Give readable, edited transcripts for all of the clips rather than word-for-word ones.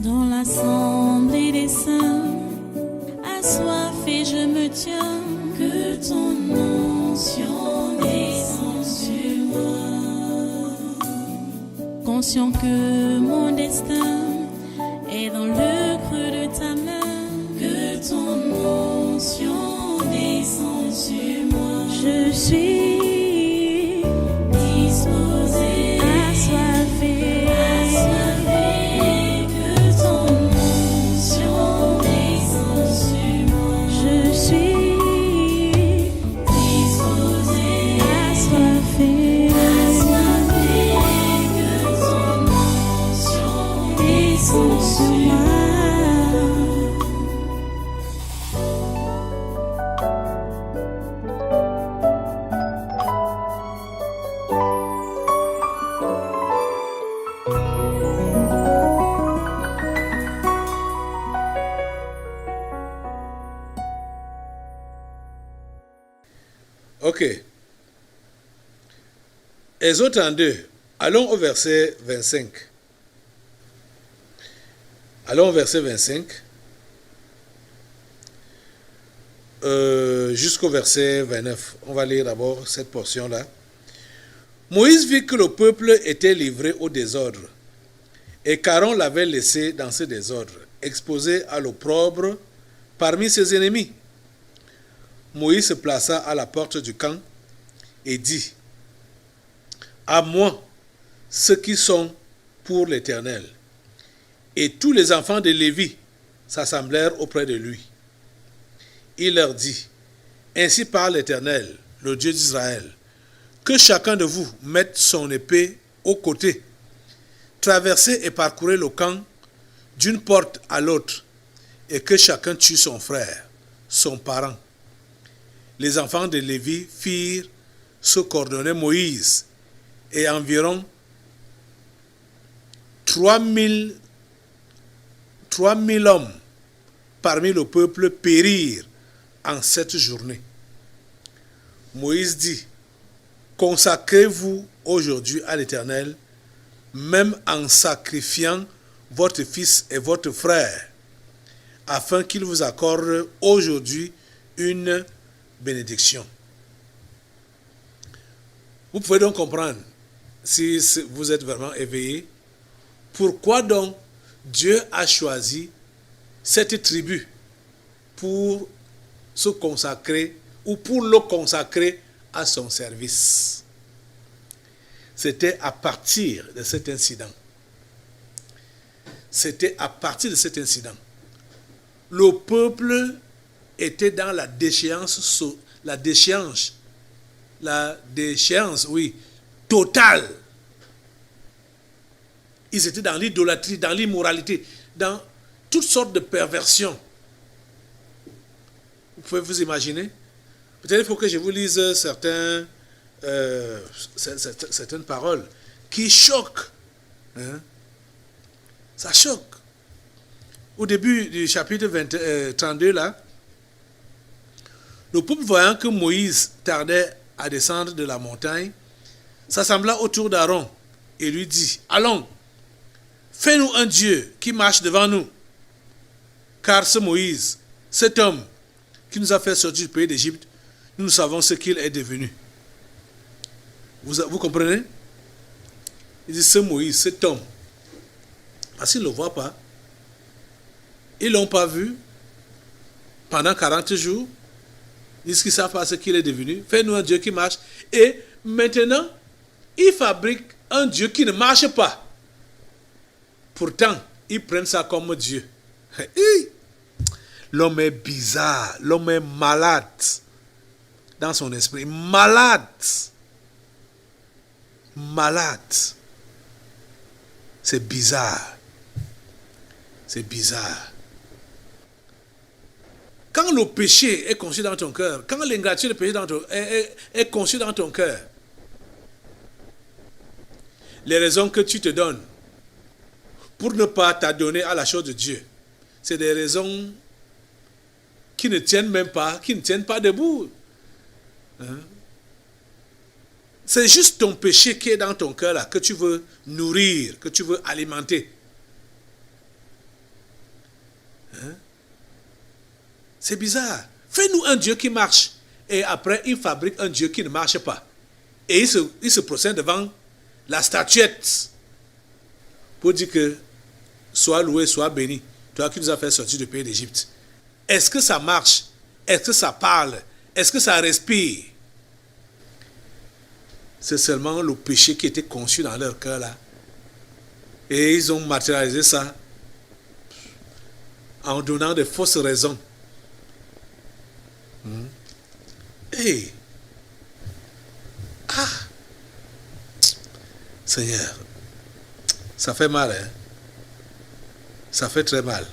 Dans l'assemblée des saints, assoiffé je me tiens, que ton onction descende sur moi. Conscient que mon destin est dans le creux de ta main, que ton onction descende sur moi. Je suis disposé, assoiffé, que ton onction descende sur moi. Je suis disposé, assoiffé, que ton onction descende sur moi. Ok. Exode 32. Allons au verset 25. Allons au verset 25. Jusqu'au verset 29. On va lire d'abord cette portion-là. Moïse vit que le peuple était livré au désordre, et qu'Aaron l'avait laissé dans ce désordre, exposé à l'opprobre parmi ses ennemis. Moïse se plaça à la porte du camp et dit: à moi, ceux qui sont pour l'Éternel. Et tous les enfants de Lévi s'assemblèrent auprès de lui. Il leur dit: ainsi parle l'Éternel, le Dieu d'Israël, que chacun de vous mette son épée au côté, traversez et parcourez le camp d'une porte à l'autre, et que chacun tue son frère, son parent. Les enfants de Lévi firent ce qu'ordonnait Moïse, et environ 3000 hommes parmi le peuple périrent en cette journée. Moïse dit: consacrez-vous aujourd'hui à l'Éternel, même en sacrifiant votre fils et votre frère, afin qu'il vous accorde aujourd'hui une bénédiction. Vous pouvez donc comprendre, si vous êtes vraiment éveillé, pourquoi donc Dieu a choisi cette tribu pour se consacrer ou pour le consacrer à son service. C'était à partir de cet incident. C'était à partir de cet incident. Le peuple était dans la déchéance, oui, totale. Ils étaient dans l'idolâtrie, dans l'immoralité, dans toutes sortes de perversions. Vous pouvez vous imaginer? Peut-être il faut que je vous lise certaines paroles qui choquent. Hein? Ça choque. Au début du chapitre 32, là, le peuple voyant que Moïse tardait à descendre de la montagne, s'assembla autour d'Aaron et lui dit: allons, fais-nous un Dieu qui marche devant nous. Car ce Moïse, cet homme qui nous a fait sortir du pays d'Égypte, nous savons ce qu'il est devenu. Vous comprenez? Il dit: ce Moïse, cet homme, parce qu'ils ne le voient pas, ils ne l'ont pas vu pendant 40 jours, ils disent qu'ils ne savent pas ce qu'il est devenu. Fais-nous un Dieu qui marche. Et maintenant, ils fabriquent un Dieu qui ne marche pas. Pourtant, ils prennent ça comme Dieu. L'homme est bizarre, l'homme est malade dans son esprit. Malade. C'est bizarre. C'est bizarre. Quand le péché est conçu dans ton cœur, quand l'ingratitude est conçue dans ton cœur, les raisons que tu te donnes pour ne pas t'adonner à la chose de Dieu, c'est des raisons qui ne tiennent même pas, qui ne tiennent pas debout. Hein? C'est juste ton péché qui est dans ton cœur là, que tu veux nourrir, que tu veux alimenter. Hein? C'est bizarre. Fais-nous un Dieu qui marche. Et après, il fabrique un Dieu qui ne marche pas. Et il se procède devant la statuette pour dire que sois loué, sois béni, toi qui nous as fait sortir du pays d'Égypte. Est-ce que ça marche? Est-ce que ça parle? Est-ce que ça respire? C'est seulement le péché qui était conçu dans leur cœur là. Et ils ont matérialisé ça en donnant de fausses raisons. Hey. Ah. Seigneur, ça fait mal, hein? Ça fait très mal.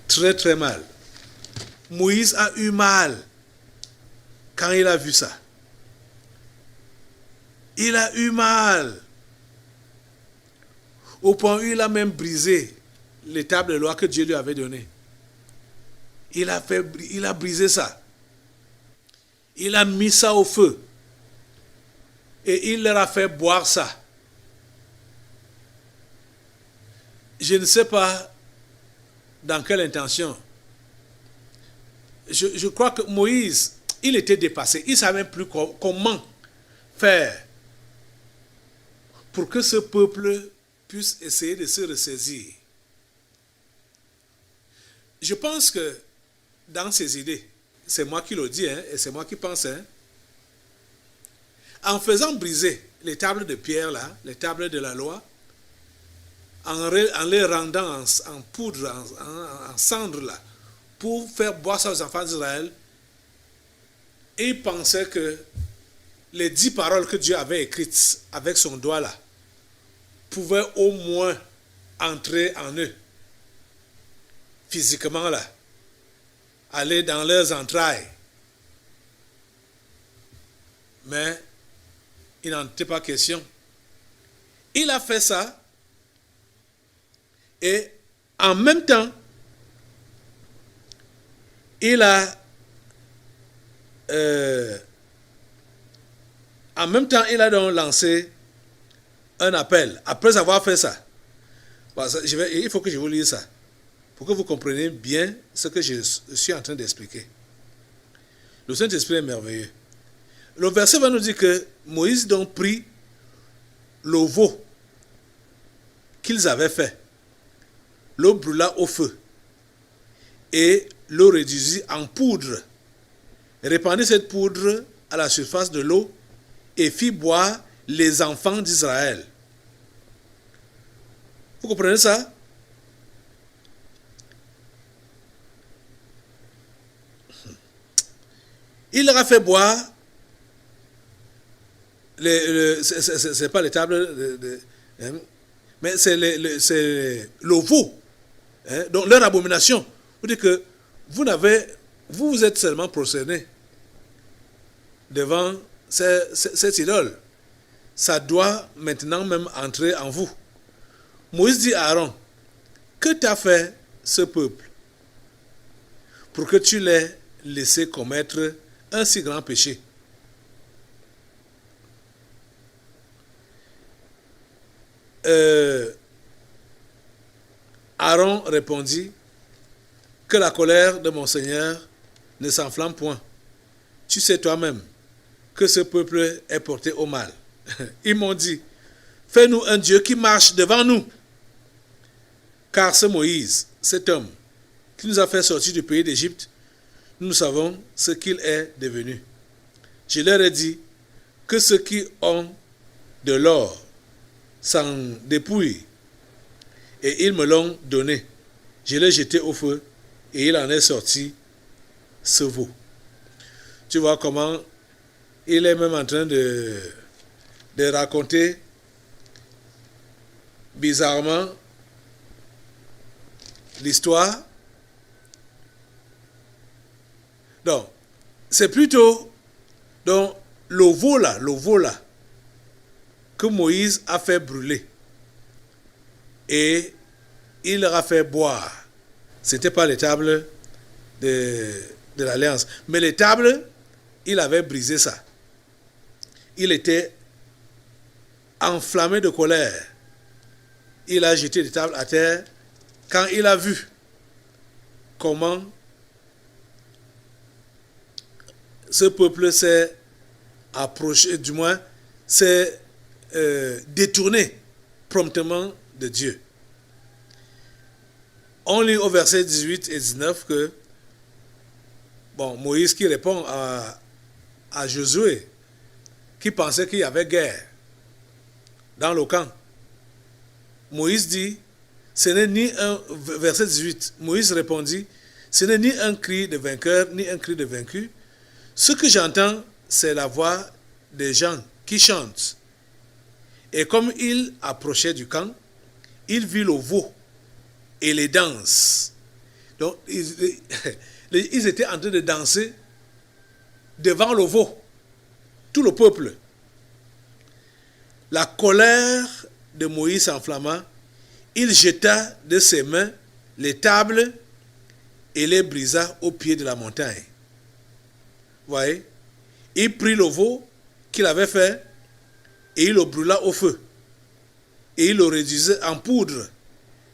Très très mal. Moïse a eu mal quand il a vu ça. Il a eu mal. Au point où il a même brisé les tables de loi que Dieu lui avait données. Il a brisé ça. Il a mis ça au feu. Et il leur a fait boire ça. Je ne sais pas dans quelle intention. Je crois que Moïse, il était dépassé. Il ne savait plus comment faire pour que ce peuple puisse essayer de se ressaisir. Je pense que dans ses idées, c'est moi qui le dis, hein, et c'est moi qui pense, hein, en faisant briser les tables de pierre, là, les tables de la loi, en les rendant en poudre, en cendre, là, pour faire boire ça aux enfants d'Israël, il pensait que les 10 paroles que Dieu avait écrites avec son doigt là, pouvaient au moins entrer en eux, physiquement là, aller dans leurs entrailles. Mais il n'en était pas question. Il a fait ça et en même temps, il a donc lancé un appel. Après avoir fait ça, il faut que je vous lise ça pour que vous compreniez bien ce que je suis en train d'expliquer. Le Saint-Esprit est merveilleux. Le verset va nous dire que Moïse donc prit le veau qu'ils avaient fait, le brûla au feu et le réduisit en poudre, répandit cette poudre à la surface de l'eau et fit boire les enfants d'Israël. Vous comprenez ça? Il leur a fait boire, c'est pas les tables, mais c'est le veau, hein, donc leur abomination. Vous dites que vous êtes seulement prosterné devant cette idole. Ça doit maintenant même entrer en vous. Moïse dit à Aaron, que t'a fait ce peuple pour que tu l'aies laissé commettre un si grand péché? Aaron répondit, que la colère de mon Seigneur ne s'enflamme point. Tu sais toi-même que ce peuple est porté au mal. Ils m'ont dit, fais-nous un Dieu qui marche devant nous. Car ce Moïse, cet homme, qui nous a fait sortir du pays d'Égypte, nous savons ce qu'il est devenu. Je leur ai dit que ceux qui ont de l'or s'en dépouillent, et ils me l'ont donné. Je l'ai jeté au feu, et il en est sorti ce veau. Tu vois comment il est même en train de raconter bizarrement l'histoire. Donc, c'est plutôt donc, le veau là, que Moïse a fait brûler. Et il leur a fait boire. Ce n'était pas les tables de l'Alliance. Mais les tables, il avait brisé ça. Il était enflammé de colère. Il a jeté les tables à terre quand il a vu comment ce peuple s'est approché, du moins s'est détourné promptement de Dieu. On lit au verset 18 et 19 que Moïse qui répond à Josué, qui pensait qu'il y avait guerre dans le camp. Moïse dit, ce n'est ni un, verset 18, Moïse répondit, ce n'est ni un cri de vainqueur, ni un cri de vaincu. Ce que j'entends, c'est la voix des gens qui chantent. Et comme il approchait du camp, il vit le veau et les danses. Donc, ils étaient en train de danser devant le veau, tout le peuple. La colère de Moïse s'enflamma, il jeta de ses mains les tables et les brisa au pied de la montagne. Vous voyez? Il prit le veau qu'il avait fait et il le brûla au feu. Et il le réduisait en poudre,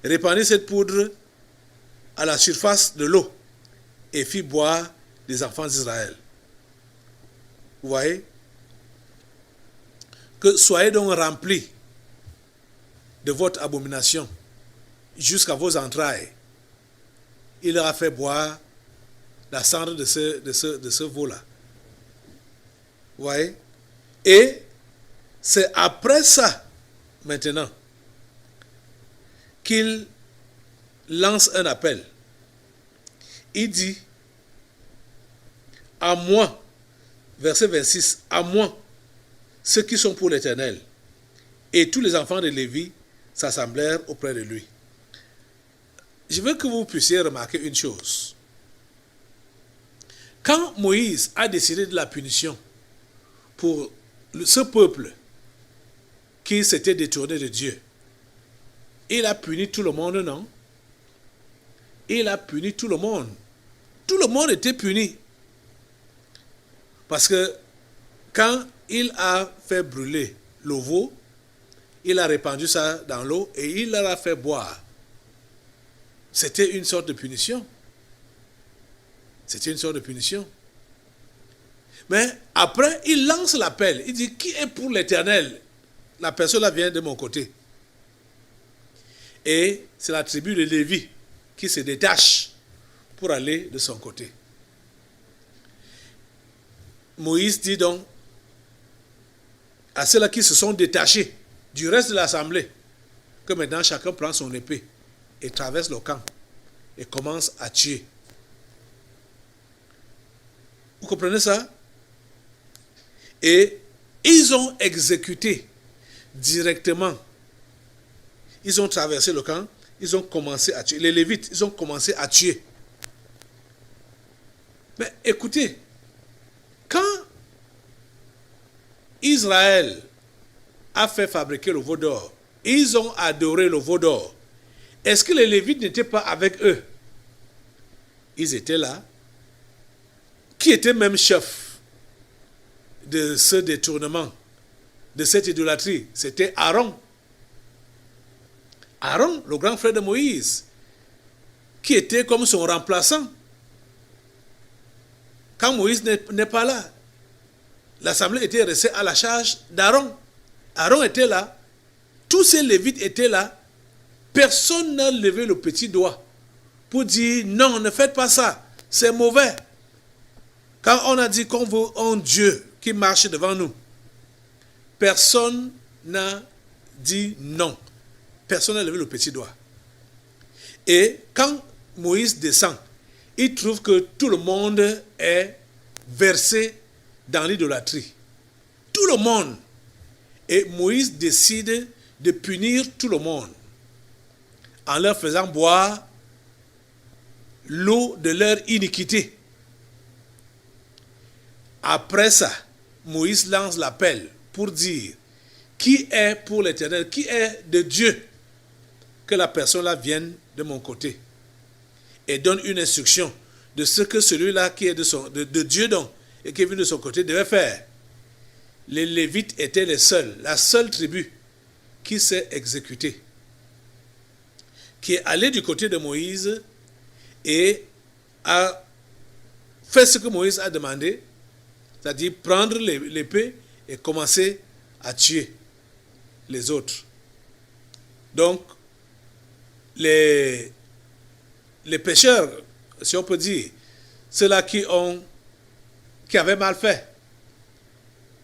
répandit cette poudre à la surface de l'eau et fit boire les enfants d'Israël. Vous voyez? Que soyez donc remplis de votre abomination jusqu'à vos entrailles. Il leur a fait boire la cendre de ce veau-là. Vous voyez? Et c'est après ça, maintenant, qu'il lance un appel. Il dit, à moi, verset 26, à moi, ceux qui sont pour l'Éternel. Et tous les enfants de Lévi s'assemblèrent auprès de lui. Je veux que vous puissiez remarquer une chose. Quand Moïse a décidé de la punition pour ce peuple qui s'était détourné de Dieu, il a puni tout le monde, non? Il a puni tout le monde. Tout le monde était puni. Parce que quand il a fait brûler le veau, il a répandu ça dans l'eau et il leur a fait boire. C'était une sorte de punition. C'était une sorte de punition. Mais après, il lance l'appel. Il dit, qui est pour l'Éternel? La personne là vient de mon côté. Et c'est la tribu de Lévi qui se détache pour aller de son côté. Moïse dit donc à ceux-là qui se sont détachés du reste de l'assemblée que maintenant chacun prend son épée et traverse le camp et commence à tuer. Vous comprenez ça? Et ils ont exécuté directement. Ils ont traversé le camp, ils ont commencé à tuer. Les Lévites, ils ont commencé à tuer. Mais écoutez, quand Israël a fait fabriquer le veau d'or, ils ont adoré le veau d'or, est-ce que les Lévites n'étaient pas avec eux? Ils étaient là. Qui était même chef de ce détournement, de cette idolâtrie? C'était Aaron. Aaron, le grand frère de Moïse, qui était comme son remplaçant. Quand Moïse n'est pas là, l'assemblée était restée à la charge d'Aaron. Aaron était là, tous ces Lévites étaient là, personne n'a levé le petit doigt pour dire non, ne faites pas ça, c'est mauvais. Quand on a dit qu'on veut un Dieu qui marche devant nous, personne n'a dit non. Personne n'a levé le petit doigt. Et quand Moïse descend, il trouve que tout le monde est versé dans l'idolâtrie. Tout le monde. Et Moïse décide de punir tout le monde en leur faisant boire l'eau de leur iniquité. Après ça, Moïse lance l'appel pour dire qui est pour l'Éternel, qui est de Dieu, que la personne-là vienne de mon côté. Et donne une instruction de ce que celui-là qui est de Dieu donc, et qui est venu de son côté devait faire. Les Lévites étaient la seule tribu qui s'est exécutée, qui est allée du côté de Moïse et a fait ce que Moïse a demandé, c'est-à-dire prendre l'épée et commencer à tuer les autres. Donc, les pécheurs, si on peut dire, ceux-là qui avaient mal fait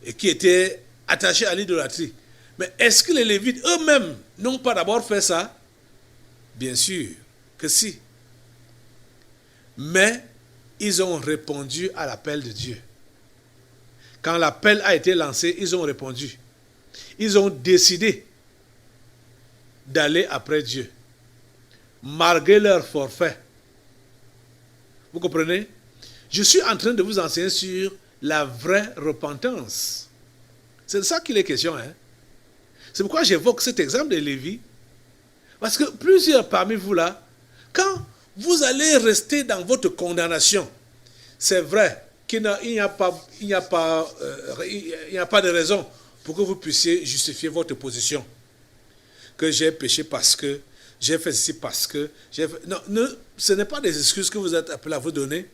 et qui étaient attachés à l'idolâtrie. Mais est-ce que les Lévites eux-mêmes n'ont pas d'abord fait ça? Bien sûr que si. Mais ils ont répondu à l'appel de Dieu. Quand l'appel a été lancé, ils ont répondu. Ils ont décidé d'aller après Dieu, malgré leur forfait. Vous comprenez? Je suis en train de vous enseigner sur la vraie repentance. C'est de ça qu'il est question. C'est pourquoi j'évoque cet exemple de Lévi. Parce que plusieurs parmi vous là, quand vous allez rester dans votre condamnation, c'est vrai qu'il n'y a pas de raison pour que vous puissiez justifier votre position. Que j'ai péché parce que, j'ai fait ceci parce que, Non, ce n'est pas des excuses que vous êtes appelés à vous donner,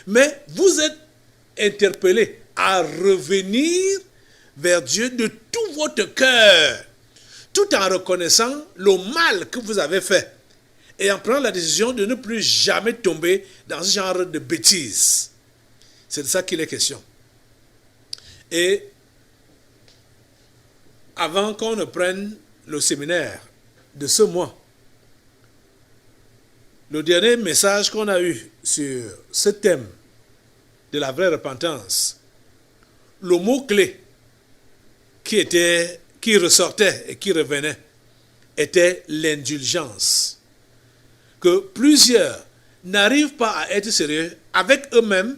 mais vous êtes interpellés à revenir vers Dieu de tout votre cœur, tout en reconnaissant le mal que vous avez fait et en prenant la décision de ne plus jamais tomber dans ce genre de bêtises. C'est de ça qu'il est question. Et avant qu'on ne prenne le séminaire de ce mois, le dernier message qu'on a eu sur ce thème de la vraie repentance, le mot-clé qui ressortait et qui revenait était l'indulgence. Que plusieurs n'arrivent pas à être sérieux avec eux-mêmes,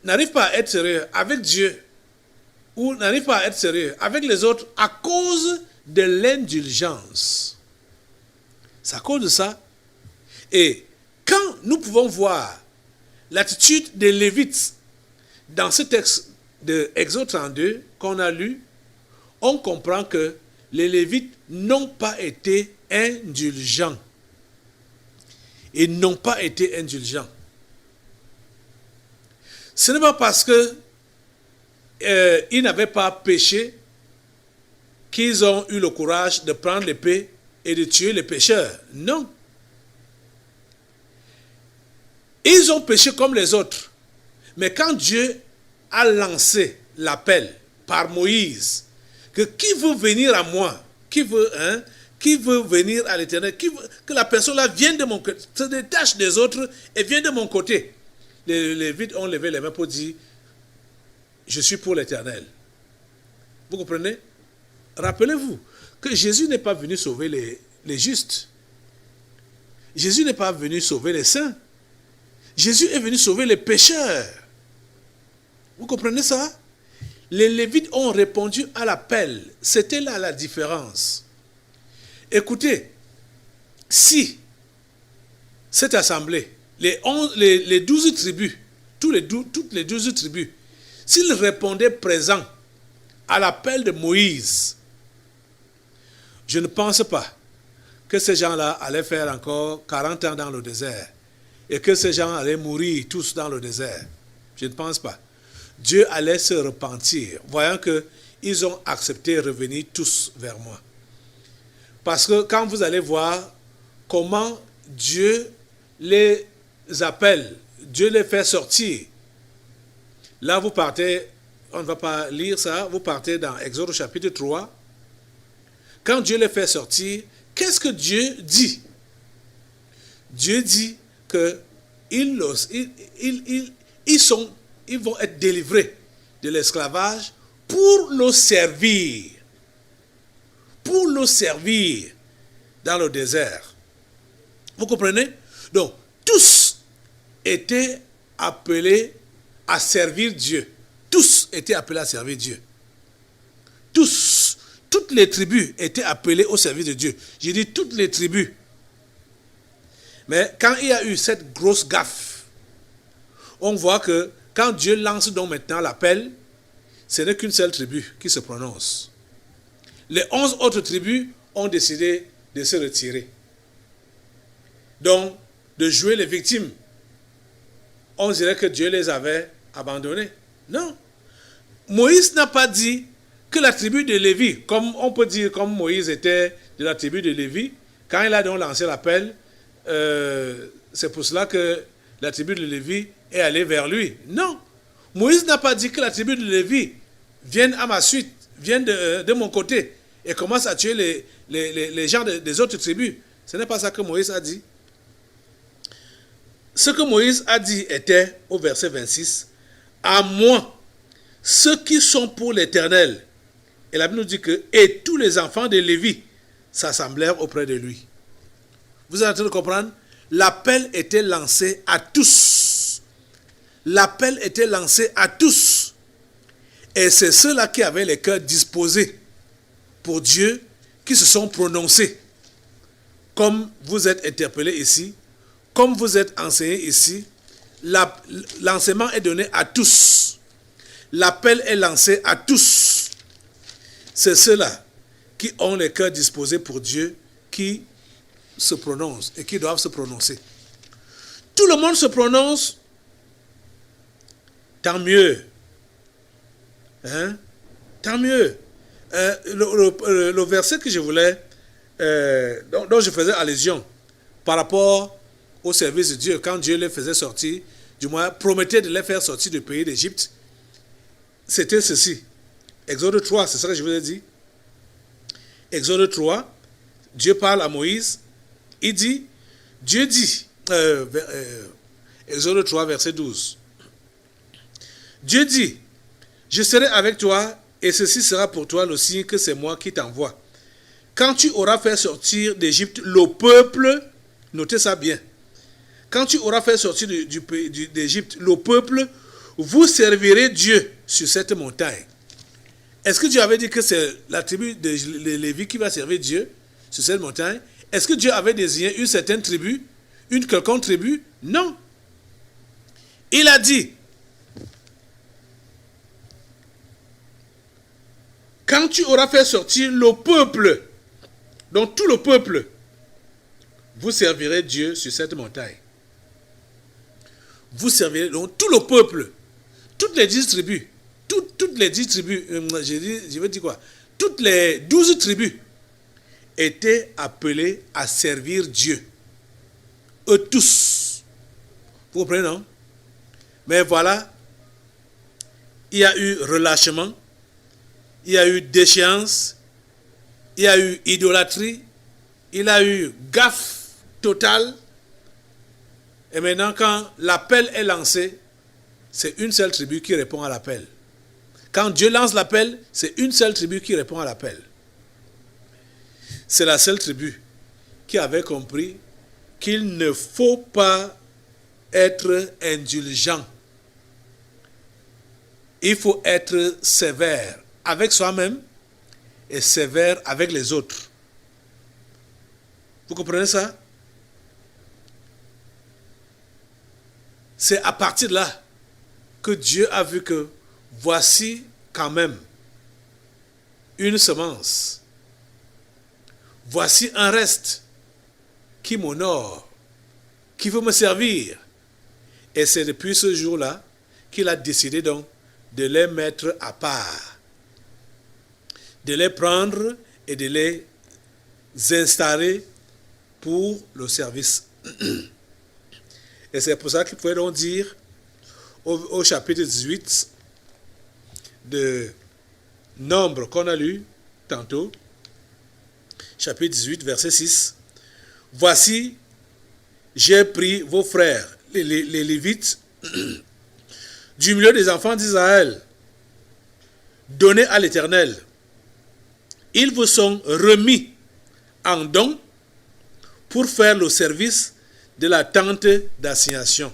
n'arrivent pas à être sérieux avec Dieu, ou n'arrivent pas à être sérieux avec les autres à cause de l'indulgence. C'est à cause de ça. Et quand nous pouvons voir l'attitude des Lévites dans ce texte de Exode 32 qu'on a lu, on comprend que les Lévites n'ont pas été indulgents. Ils n'ont pas été indulgents. Ce n'est pas parce que ils n'avaient pas péché qu'ils ont eu le courage de prendre l'épée et de tuer les pécheurs. Non. Ils ont péché comme les autres. Mais quand Dieu a lancé l'appel par Moïse, que qui veut venir à moi, qui veut venir à l'Éternel, que la personne là vienne de mon côté, se détache des autres et vienne de mon côté. Les Lévites ont levé les mains pour dire, je suis pour l'Éternel. Vous comprenez? Rappelez-vous que Jésus n'est pas venu sauver les justes. Jésus n'est pas venu sauver les saints. Jésus est venu sauver les pécheurs. Vous comprenez ça? Les Lévites ont répondu à l'appel. C'était là la différence. Écoutez, si cette assemblée, les 12 tribus, toutes les 12 tribus, s'ils répondaient présents à l'appel de Moïse, je ne pense pas que ces gens-là allaient faire encore 40 ans dans le désert et que ces gens allaient mourir tous dans le désert. Je ne pense pas. Dieu allait se repentir, voyant qu'ils ont accepté de revenir tous vers moi. Parce que quand vous allez voir comment Dieu les appelle, Dieu les fait sortir, là vous partez, on ne va pas lire ça, vous partez dans Exode chapitre 3. Quand Dieu les fait sortir, qu'est-ce que Dieu dit? Dieu dit qu'ils vont être délivrés de l'esclavage pour le servir. Pour le servir dans le désert. Vous comprenez? Donc, tous étaient appelés à servir Dieu. Tous étaient appelés à servir Dieu. Tous. Toutes les tribus étaient appelées au service de Dieu. J'ai dit toutes les tribus. Mais quand il y a eu cette grosse gaffe, on voit que quand Dieu lance donc maintenant l'appel, ce n'est qu'une seule tribu qui se prononce. Les 11 autres tribus ont décidé de se retirer. Donc, de jouer les victimes on dirait que Dieu les avait abandonnés. Non. Moïse n'a pas dit que la tribu de Lévi, comme on peut dire, comme Moïse était de la tribu de Lévi, quand il a donc lancé l'appel, c'est pour cela que la tribu de Lévi est allée vers lui. Non. Moïse n'a pas dit que la tribu de Lévi vienne à ma suite, vienne de mon côté et commence à tuer les gens des autres tribus. Ce n'est pas ça que Moïse a dit. Ce que Moïse a dit était, au verset 26, « À moi, ceux qui sont pour l'Éternel. » Et la Bible nous dit que « Et tous les enfants de Lévi s'assemblèrent auprès de lui. » Vous êtes en train de comprendre? L'appel était lancé à tous. L'appel était lancé à tous. Et c'est ceux-là qui avaient les cœurs disposés pour Dieu qui se sont prononcés. Comme vous êtes interpellés ici, comme vous êtes enseignés ici, l'enseignement est donné à tous. L'appel est lancé à tous. C'est ceux-là qui ont les cœurs disposés pour Dieu qui se prononcent et qui doivent se prononcer. Tout le monde se prononce, tant mieux. Hein? Tant mieux. Le verset que je voulais, dont je faisais allusion par rapport au service de Dieu, quand Dieu les faisait sortir, du moins promettait de les faire sortir du pays d'Égypte, c'était ceci. Exode 3, c'est ça que je vous ai dit. Exode 3, Dieu parle à Moïse, il dit, Dieu dit, Exode 3, verset 12, Dieu dit, je serai avec toi et ceci sera pour toi le signe que c'est moi qui t'envoie. Quand tu auras fait sortir d'Égypte le peuple, notez ça bien, quand tu auras fait sortir d'Égypte le peuple, vous servirez Dieu sur cette montagne. Est-ce que Dieu avait dit que c'est la tribu de Lévi qui va servir Dieu sur cette montagne? Est-ce que Dieu avait désigné une certaine tribu, une quelconque tribu? Non. Il a dit, quand tu auras fait sortir le peuple, donc tout le peuple, vous servirez Dieu sur cette montagne. Vous servirez donc tout le peuple, toutes les 10 tribus, toutes les 10 tribus, je veux dire quoi? Toutes les 12 tribus étaient appelées à servir Dieu. Eux tous. Vous comprenez, non? Mais voilà, il y a eu relâchement, il y a eu déchéance, il y a eu idolâtrie, il y a eu gaffe totale. Et maintenant, quand l'appel est lancé, c'est une seule tribu qui répond à l'appel. Quand Dieu lance l'appel, c'est une seule tribu qui répond à l'appel. C'est la seule tribu qui avait compris qu'il ne faut pas être indulgent. Il faut être sévère avec soi-même et sévère avec les autres. Vous comprenez ça? C'est à partir de là que Dieu a vu que voici quand même une semence. Voici un reste qui m'honore, qui veut me servir. Et c'est depuis ce jour-là qu'il a décidé donc de les mettre à part, de les prendre et de les installer pour le service. Et c'est pour ça qu'il pouvait donc dire au chapitre 18 de Nombre qu'on a lu tantôt, chapitre 18, verset 6, « Voici, j'ai pris vos frères, les Lévites, du milieu des enfants d'Israël, donnés à l'Éternel. Ils vous sont remis en don pour faire le service de la tente d'assignation. »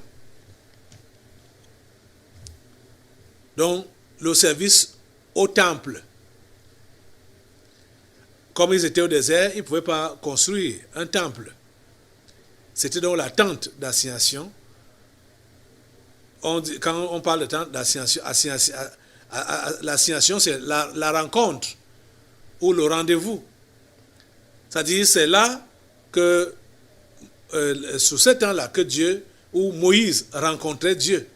Donc, le service au temple. Comme ils étaient au désert, ils ne pouvaient pas construire un temple. C'était donc la tente d'assignation. Quand on parle de tente d'assignation, l'assignation, c'est la rencontre ou le rendez-vous. C'est-à-dire, c'est là que, sur ce temps-là, que Dieu où Moïse rencontrait Dieu.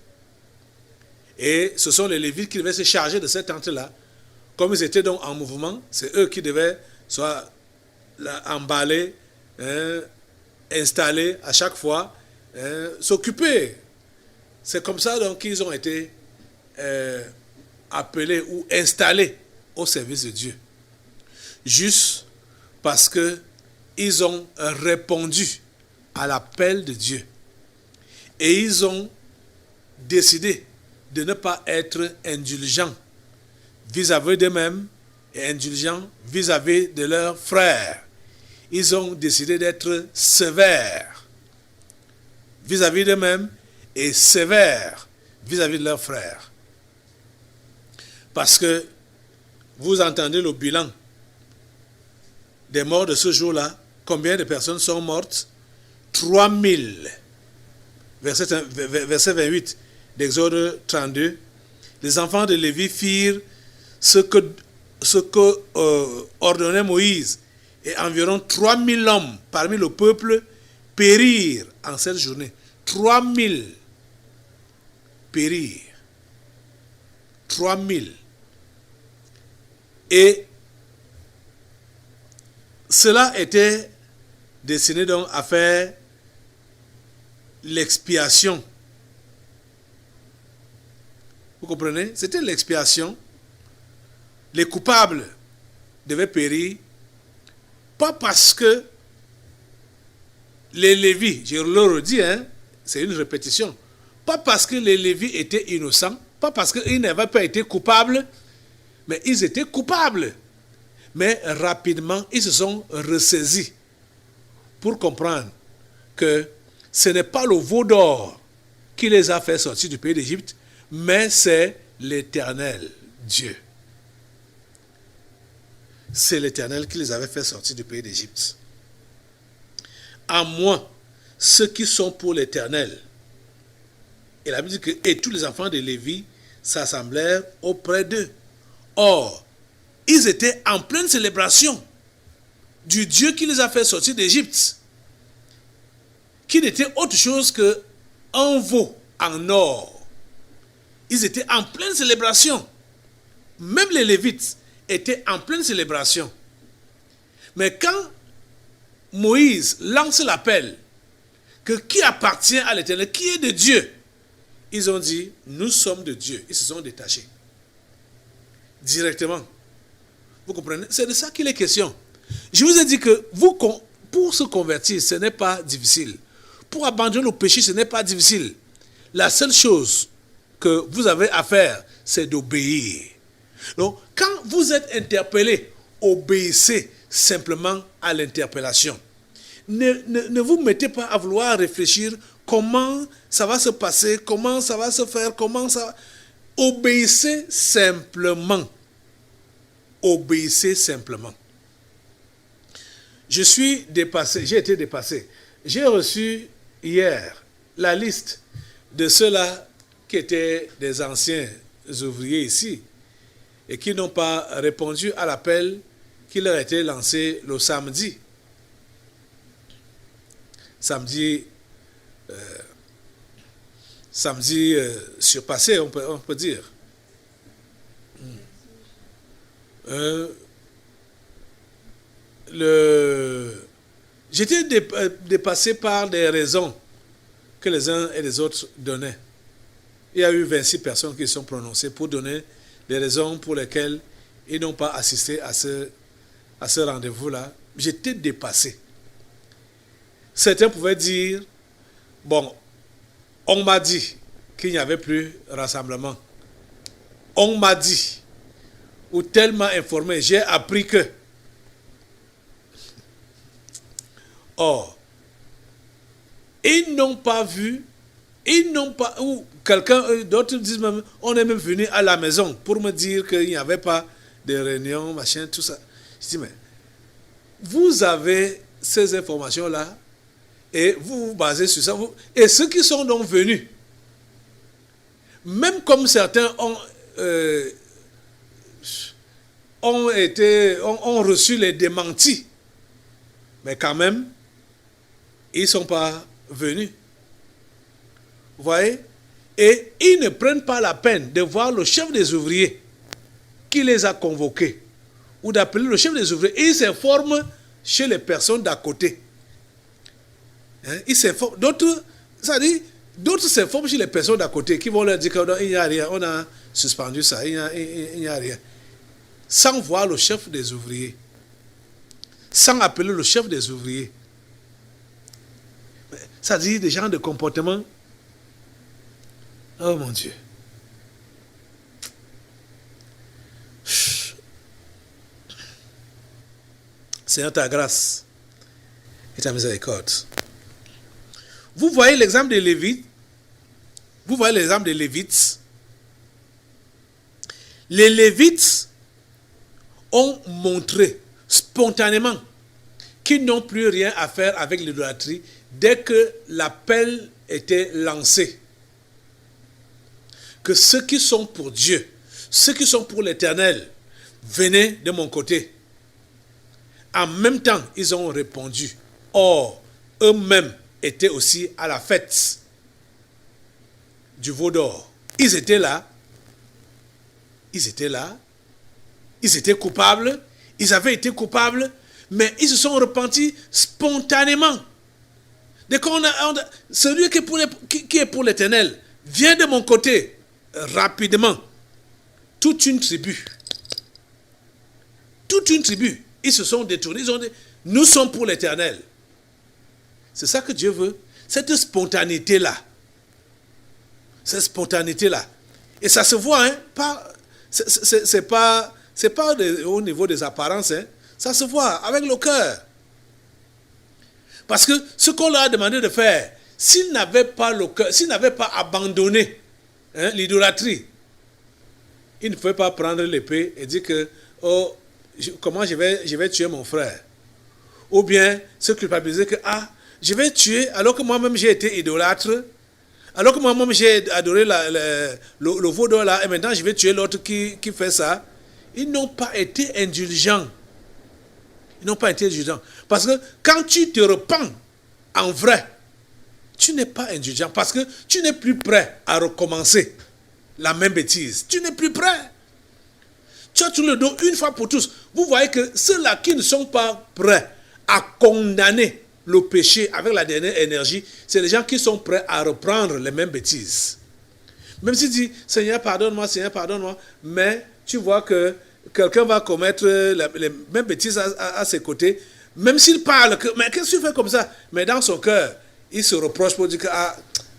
Et ce sont les Lévites qui devaient se charger de cette tente-là. Comme ils étaient donc en mouvement, c'est eux qui devaient soit emballer, installer à chaque fois, s'occuper. C'est comme ça donc qu'ils ont été appelés ou installés au service de Dieu. Juste parce qu'ils ont répondu à l'appel de Dieu. Et ils ont décidé de ne pas être indulgents vis-à-vis d'eux-mêmes et indulgents vis-à-vis de leurs frères. Ils ont décidé d'être sévères vis-à-vis d'eux-mêmes et sévères vis-à-vis de leurs frères. Parce que vous entendez le bilan des morts de ce jour-là. Combien de personnes sont mortes? 3000. Verset 28 d'Exode 32. Les enfants de Lévi firent ce que ordonnait Moïse. Et environ 3000 hommes parmi le peuple périrent en cette journée. 3000 périrent. 3000. Et cela était destiné donc à faire l'expiation. Vous comprenez? C'était l'expiation. Les coupables devaient périr, pas parce que les Lévites, je le redis, c'est une répétition, pas parce que les Lévites étaient innocents, pas parce qu'ils n'avaient pas été coupables, mais ils étaient coupables. Mais rapidement, ils se sont ressaisis pour comprendre que ce n'est pas le veau d'or qui les a fait sortir du pays d'Égypte, mais c'est l'Éternel Dieu. C'est l'Éternel qui les avait fait sortir du pays d'Égypte. À moins ceux qui sont pour l'Éternel. Et la Bible dit que et tous les enfants de Lévi s'assemblèrent auprès d'eux. Or, ils étaient en pleine célébration du Dieu qui les a fait sortir d'Égypte, qui n'était autre chose qu'un veau en or. Ils étaient en pleine célébration. Même les Lévites étaient en pleine célébration. Mais quand Moïse lance l'appel que qui appartient à l'Éternel, qui est de Dieu, ils ont dit, nous sommes de Dieu. Ils se sont détachés. Directement. Vous comprenez? C'est de ça qu'il est question. Je vous ai dit que pour se convertir, ce n'est pas difficile. Pour abandonner le péché, ce n'est pas difficile. La seule chose que vous avez à faire, c'est d'obéir. Donc, quand vous êtes interpellé, obéissez simplement à l'interpellation. Ne vous mettez pas à vouloir réfléchir comment ça va se passer, comment ça va se faire, comment ça... Obéissez simplement. Obéissez simplement. J'ai été dépassé. J'ai reçu hier la liste de ceux-là qui étaient des anciens ouvriers ici et qui n'ont pas répondu à l'appel qui leur a été lancé le samedi. Samedi surpassé, on peut dire. J'étais dépassé par des raisons que les uns et les autres donnaient. Il y a eu 26 personnes qui sont prononcées pour donner des raisons pour lesquelles ils n'ont pas assisté à ce rendez-vous-là. J'étais dépassé. Certains pouvaient dire, bon, on m'a dit qu'il n'y avait plus rassemblement. On m'a dit, ou tellement informé, j'ai appris que. Or, ils n'ont pas vu, ou d'autres disent même, on est même venu à la maison pour me dire qu'il n'y avait pas de réunion, machin, tout ça. Je dis, mais vous avez ces informations-là et vous vous basez sur ça. Et ceux qui sont donc venus, même comme certains ont reçu les démentis, mais quand même, ils ne sont pas venus. Vous voyez? Et ils ne prennent pas la peine de voir le chef des ouvriers qui les a convoqués ou d'appeler le chef des ouvriers. Et ils s'informent chez les personnes d'à côté. Hein? Ils s'informent. D'autres s'informent chez les personnes d'à côté qui vont leur dire qu'il n'y a rien, on a suspendu ça, il n'y a rien. Sans voir le chef des ouvriers. Sans appeler le chef des ouvriers. Ça dit des gens de comportement. Oh mon Dieu. Seigneur, ta grâce et ta miséricorde. Vous voyez l'exemple des Lévites. Vous voyez l'exemple des Lévites. Les Lévites ont montré spontanément qu'ils n'ont plus rien à faire avec l'idolâtrie dès que l'appel était lancé. Que ceux qui sont pour Dieu, ceux qui sont pour l'Éternel, venez de mon côté. En même temps, ils ont répondu. Or, eux-mêmes étaient aussi à la fête du veau d'or. Ils étaient là. Ils étaient coupables. Ils avaient été coupables, mais ils se sont repentis spontanément. Dès celui qui est pour l'Éternel vient de mon côté rapidement. Toute une tribu, ils se sont détournés. Ils ont dit, nous sommes pour l'Éternel. C'est ça que Dieu veut. Cette spontanéité-là. Et ça se voit, hein, c'est pas au niveau des apparences, hein, ça se voit avec le cœur. Parce que ce qu'on leur a demandé de faire, s'ils n'avaient pas le cœur, s'ils n'avaient pas abandonné l'idolâtrie, ils ne pouvaient pas prendre l'épée et dire que comment je vais tuer mon frère. Ou bien se culpabiliser que je vais tuer alors que moi-même j'ai été idolâtre, alors que moi-même j'ai adoré le veau d'or là, et maintenant je vais tuer l'autre qui fait ça. Ils n'ont pas été indulgents. Parce que quand tu te repens en vrai, tu n'es pas indulgent. Parce que tu n'es plus prêt à recommencer la même bêtise. Tu n'es plus prêt. Tu as tourné le dos une fois pour tous. Vous voyez que ceux-là qui ne sont pas prêts à condamner le péché avec la dernière énergie, c'est les gens qui sont prêts à reprendre les mêmes bêtises. Même s'il dit, Seigneur, pardonne-moi, mais tu vois que quelqu'un va commettre les mêmes bêtises à ses côtés, même s'il parle, mais qu'est-ce que tu fais comme ça? Mais dans son cœur, il se reproche pour dire que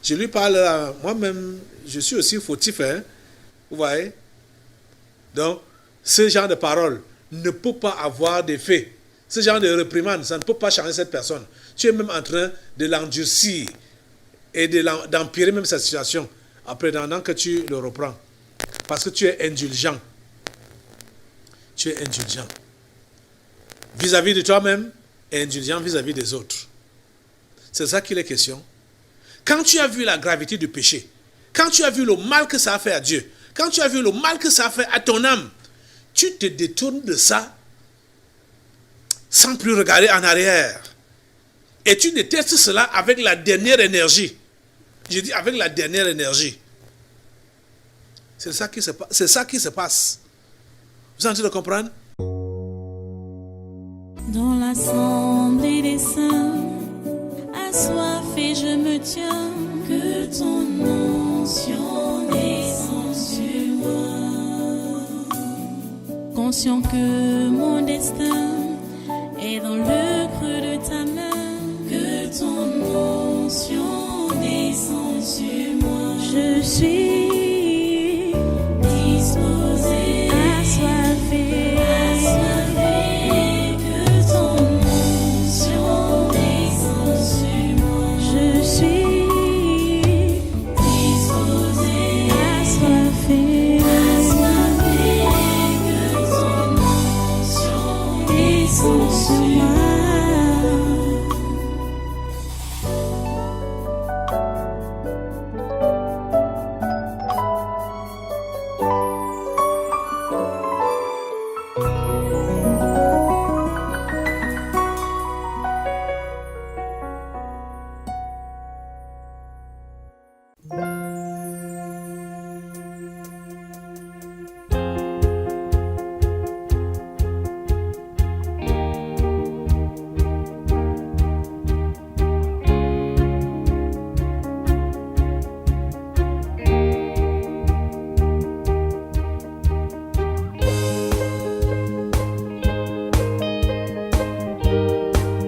je lui parle, moi-même, je suis aussi fautif. Hein? Vous voyez? Donc, ce genre de parole ne peut pas avoir d'effet. Ce genre de réprimande, ça ne peut pas changer cette personne. Tu es même en train de l'endurcir et d'empirer même sa situation en prétendant que tu le reprends. Parce que tu es indulgent. Tu es indulgent vis-à-vis de toi-même et indulgent vis-à-vis des autres. C'est ça qu'il est question. Quand tu as vu la gravité du péché, quand tu as vu le mal que ça a fait à Dieu, quand tu as vu le mal que ça a fait à ton âme, tu te détournes de ça sans plus regarder en arrière. Et tu détestes cela avec la dernière énergie. Je dis avec la dernière énergie. C'est ça qui se passe. Vous êtes en train de comprendre? Dans l'assemblée des saints, assoiffé je me tiens, que ton onction descende sur moi. Conscient que mon destin